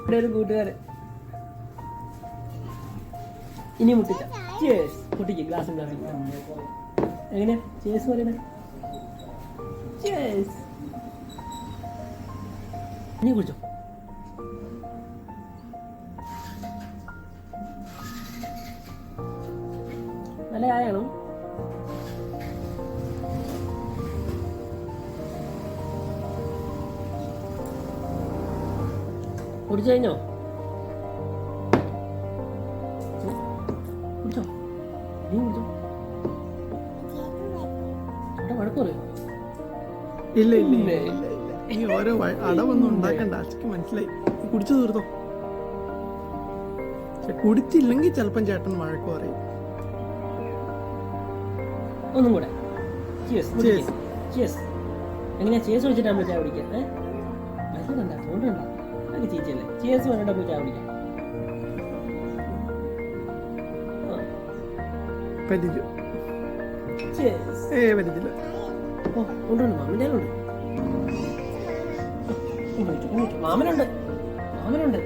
ഇവിടെ ഒരു കൂട്ടുകാരൻ. ഇനി മുട്ടിച്ച ചേസ് മുട്ടിക്ക് ഗ്ലാസും ഗ്ലാസും. എങ്ങനെയാ ചേസ് പറയണേ? ചേസ്. ഇനി കുടിച്ചോ. നല്ല ചായയാണോ? കുടിച്ചു കഴിഞ്ഞോ? കുടിച്ചോ? നീ കുടിച്ചോ? ചേട്ടാ വഴക്ക് പറയോ? ഇല്ല ഇല്ല ഇല്ല ഇല്ല ഇല്ല. ഈ ഓരോ അടവൊന്നും ഉണ്ടാക്കണ്ട. അച്ഛക്ക് മനസ്സിലായി. കുടിച്ചു തീർത്തോ. കുടിച്ചില്ലെങ്കിൽ ചിലപ്പം ചേട്ടൻ വഴക്ക് പറയും. ഒന്നും കൂടെ. എങ്ങനെയാ ചേസ് വെച്ചിട്ടാ നമ്മൾ ചായ കുടിക്കാം? മരുന്നുണ്ട തോന്നുന്നുണ്ടോ? അത് ചേച്ചിയല്ലേ ചേസ് വേണ്ട പോയി ചായ കുടിക്കാം. പറ്റിച്ചു. പറ്റിച്ചില്ല. ഓ കൊണ്ടുണ്ട് മാമൻ്റെ ഉണ്ട്. മാമനുണ്ട് മാമനുണ്ട്.